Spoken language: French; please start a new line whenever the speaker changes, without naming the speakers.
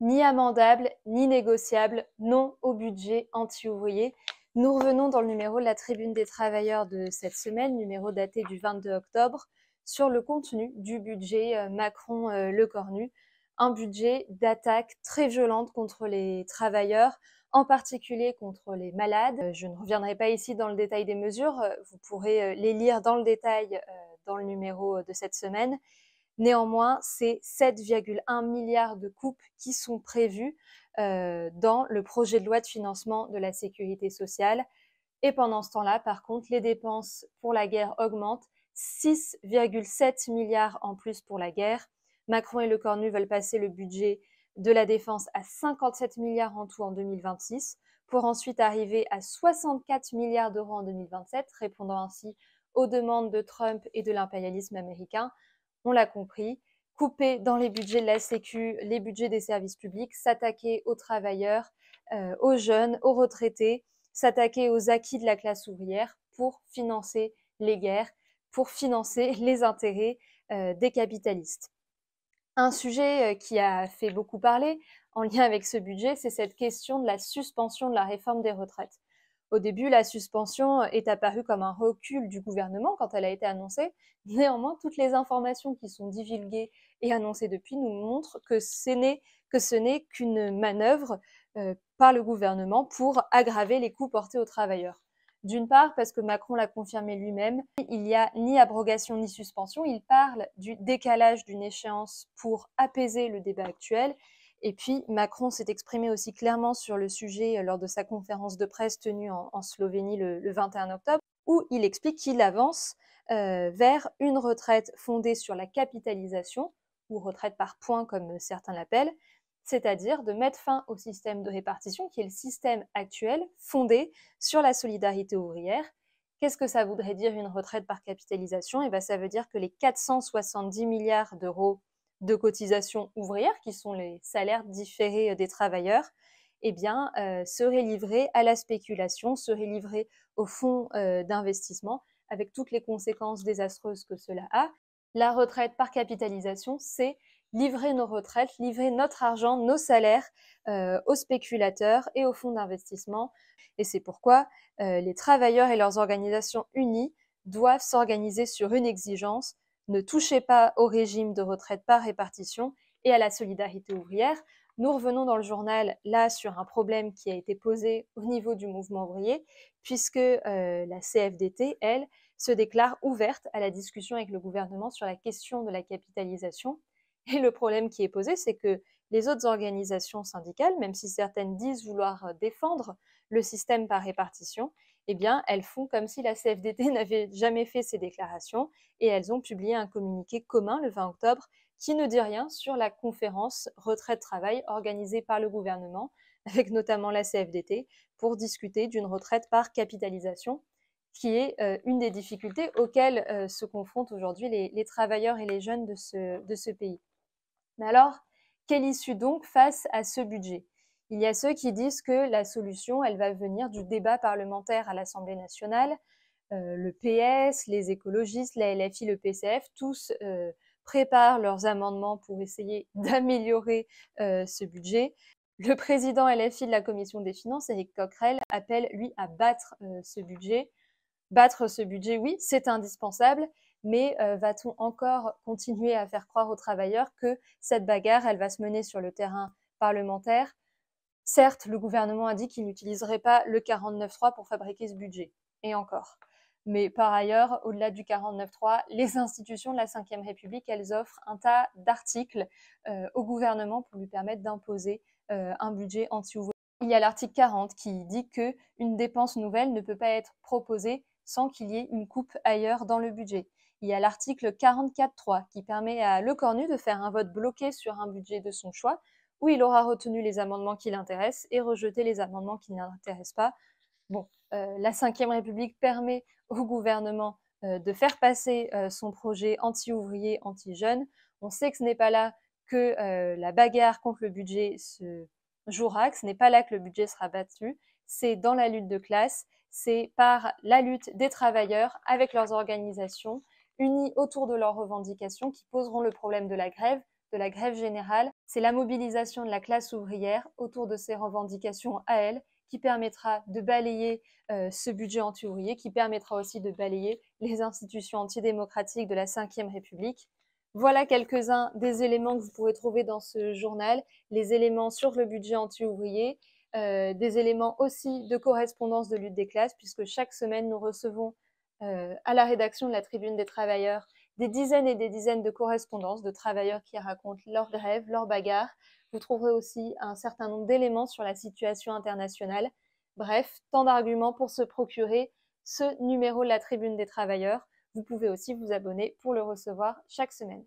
Ni amendable, ni négociable, non au budget anti-ouvrier. Nous revenons dans le numéro de la Tribune des travailleurs de cette semaine, numéro daté du 22 octobre, sur le contenu du budget Macron-Lecornu, un budget d'attaque très violente contre les travailleurs, en particulier contre les malades. Je ne reviendrai pas ici dans le détail des mesures, vous pourrez les lire dans le détail dans le numéro de cette semaine. Néanmoins, c'est 7,1 milliards de coupes qui sont prévues dans le projet de loi de financement de la sécurité sociale. Et pendant ce temps-là, par contre, les dépenses pour la guerre augmentent, 6,7 milliards en plus pour la guerre. Macron et Lecornu veulent passer le budget de la défense à 57 milliards en tout en 2026, pour ensuite arriver à 64 milliards d'euros en 2027, répondant ainsi aux demandes de Trump et de l'impérialisme américain. On l'a compris, couper dans les budgets de la Sécu, les budgets des services publics, s'attaquer aux travailleurs, aux jeunes, aux retraités, s'attaquer aux acquis de la classe ouvrière pour financer les guerres, pour financer les intérêts des capitalistes. Un sujet qui a fait beaucoup parler en lien avec ce budget, c'est cette question de la suspension de la réforme des retraites. Au début, la suspension est apparue comme un recul du gouvernement quand elle a été annoncée. Néanmoins, toutes les informations qui sont divulguées et annoncées depuis nous montrent que ce n'est qu'une manœuvre par le gouvernement pour aggraver les coûts portés aux travailleurs. D'une part, parce que Macron l'a confirmé lui-même, il n'y a ni abrogation ni suspension. Il parle du décalage d'une échéance pour apaiser le débat actuel. Et puis, Macron s'est exprimé aussi clairement sur le sujet lors de sa conférence de presse tenue en Slovénie le 21 octobre, où il explique qu'il avance vers une retraite fondée sur la capitalisation, ou retraite par points comme certains l'appellent, c'est-à-dire de mettre fin au système de répartition qui est le système actuel fondé sur la solidarité ouvrière. Qu'est-ce que ça voudrait dire une retraite par capitalisation? Eh bien, ça veut dire que les 470 milliards d'euros de cotisations ouvrières, qui sont les salaires différés des travailleurs, eh bien, seraient livrés à la spéculation, seraient livrés aux fonds d'investissement, avec toutes les conséquences désastreuses que cela a. La retraite par capitalisation, c'est livrer nos retraites, livrer notre argent, nos salaires aux spéculateurs et aux fonds d'investissement. Et c'est pourquoi les travailleurs et leurs organisations unies doivent s'organiser sur une exigence: ne touchez pas au régime de retraite par répartition et à la solidarité ouvrière. Nous revenons dans le journal là sur un problème qui a été posé au niveau du mouvement ouvrier, puisque la CFDT, elle, se déclare ouverte à la discussion avec le gouvernement sur la question de la capitalisation. Et le problème qui est posé, c'est que les autres organisations syndicales, même si certaines disent vouloir défendre le système par répartition, eh bien, elles font comme si la CFDT n'avait jamais fait ces déclarations, et elles ont publié un communiqué commun le 20 octobre qui ne dit rien sur la conférence retraite-travail organisée par le gouvernement, avec notamment la CFDT, pour discuter d'une retraite par capitalisation, qui est une des difficultés auxquelles se confrontent aujourd'hui les travailleurs et les jeunes de ce pays. Mais alors, quelle issue donc face à ce budget? Il y a ceux qui disent que la solution, elle va venir du débat parlementaire à l'Assemblée nationale. Le PS, les écologistes, la LFI, le PCF, tous préparent leurs amendements pour essayer d'améliorer ce budget. Le président LFI de la Commission des finances, Éric Coquerel, appelle, lui, à battre ce budget. Battre ce budget, oui, c'est indispensable, mais va-t-on encore continuer à faire croire aux travailleurs que cette bagarre, elle va se mener sur le terrain parlementaire? Certes, le gouvernement a dit qu'il n'utiliserait pas le 49.3 pour fabriquer ce budget, et encore. Mais par ailleurs, au-delà du 49.3, les institutions de la Ve République, elles offrent un tas d'articles au gouvernement pour lui permettre d'imposer un budget anti-ouvrier. Il y a l'article 40 qui dit qu'une dépense nouvelle ne peut pas être proposée sans qu'il y ait une coupe ailleurs dans le budget. Il y a l'article 44.3 qui permet à Lecornu de faire un vote bloqué sur un budget de son choix, où il aura retenu les amendements qui l'intéressent et rejeté les amendements qui ne l'intéressent pas. Bon, la Ve République permet au gouvernement de faire passer son projet anti-ouvrier, anti-jeune. On sait que ce n'est pas là que la bagarre contre le budget se jouera, que ce n'est pas là que le budget sera battu. C'est dans la lutte de classe, c'est par la lutte des travailleurs avec leurs organisations, unis autour de leurs revendications, qui poseront le problème de la grève, de la grève générale, c'est la mobilisation de la classe ouvrière autour de ces revendications à elle qui permettra de balayer ce budget anti-ouvrier, qui permettra aussi de balayer les institutions antidémocratiques de la Ve République. Voilà quelques-uns des éléments que vous pourrez trouver dans ce journal, les éléments sur le budget anti-ouvrier, des éléments aussi de correspondance de lutte des classes, puisque chaque semaine nous recevons à la rédaction de la Tribune des Travailleurs des dizaines et des dizaines de correspondances de travailleurs qui racontent leurs grèves, leurs bagarres. Vous trouverez aussi un certain nombre d'éléments sur la situation internationale. Bref, tant d'arguments pour se procurer ce numéro de la Tribune des Travailleurs. Vous pouvez aussi vous abonner pour le recevoir chaque semaine.